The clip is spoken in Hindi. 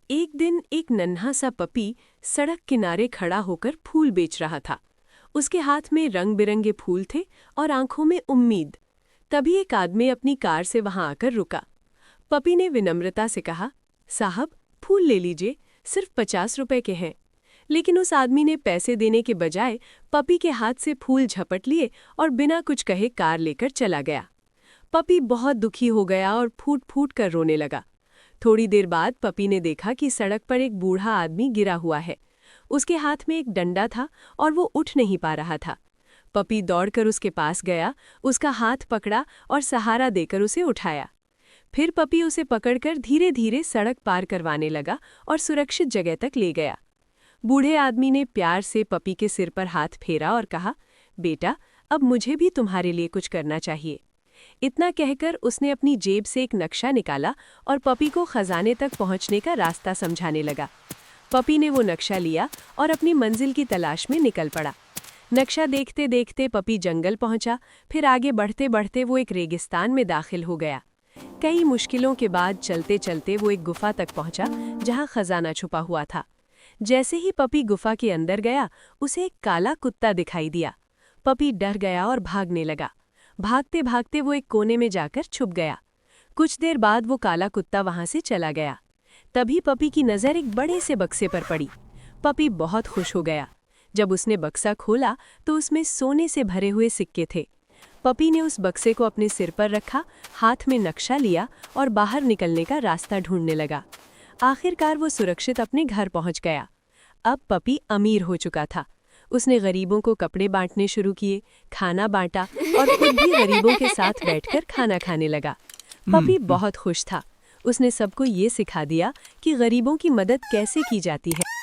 एक दिन एक नन्हा सा पपी सड़क किनारे खड़ा होकर फूल बेच रहा था। उसके हाथ में रंग बिरंगे फूल थे और आंखों में उम्मीद। तभी एक आदमी अपनी कार से वहां आकर रुका। पपी ने विनम्रता से कहा, साहब, फूल ले लीजिए, सिर्फ 50 रुपए के हैं। लेकिन उस आदमी ने पैसे देने के बजाय पपी के हाथ से फूल झपट लिए और बिना कुछ कहे कार लेकर चला गया। पपी बहुत दुखी हो गया और फूट फूट कर रोने लगा। थोड़ी देर बाद पपी ने देखा कि सड़क पर एक बूढ़ा आदमी गिरा हुआ है। उसके हाथ में एक डंडा था और वो उठ नहीं पा रहा था। पपी दौड़कर उसके पास गया, उसका हाथ पकड़ा और सहारा देकर उसे उठाया। फिर पपी उसे पकड़कर धीरे धीरे सड़क पार करवाने लगा और सुरक्षित जगह तक ले गया। बूढ़े आदमी ने प्यार से पपी के सिर पर हाथ फेरा और कहा, बेटा, अब मुझे भी तुम्हारे लिए कुछ करना चाहिए। इतना कहकर उसने अपनी जेब से एक नक्शा निकाला और पपी को खजाने तक पहुंचने का रास्ता समझाने लगा। पपी ने वो नक्शा लिया और अपनी मंजिल की तलाश में निकल पड़ा। नक्शा देखते देखते पपी जंगल पहुंचा। फिर आगे बढ़ते बढ़ते वो एक रेगिस्तान में दाखिल हो गया। कई मुश्किलों के बाद चलते चलते वो एक गुफा तक पहुंचा जहां खजाना छुपा हुआ था। जैसे ही पपी गुफा के अंदर गया, उसे एक काला कुत्ता दिखाई दिया। पपी डर गया और भागने लगा। भागते भागते वो एक कोने में जाकर छुप गया। कुछ देर बाद वो काला कुत्ता वहां से चला गया। तभी पपी की नज़र एक बड़े से बक्से पर पड़ी। पपी बहुत खुश हो गया। जब उसने बक्सा खोला तो उसमें सोने से भरे हुए सिक्के थे। पपी ने उस बक्से को अपने सिर पर रखा, हाथ में नक्शा लिया और बाहर निकलने का रास्ता ढूंढने लगा। आखिरकार वो सुरक्षित अपने घर पहुंच गया। अब पपी अमीर हो चुका था। उसने गरीबों को कपड़े बांटने शुरू किए, खाना बांटा और खुद भी गरीबों के साथ बैठकर खाना खाने लगा। पपी बहुत खुश था। उसने सबको ये सिखा दिया कि गरीबों की मदद कैसे की जाती है।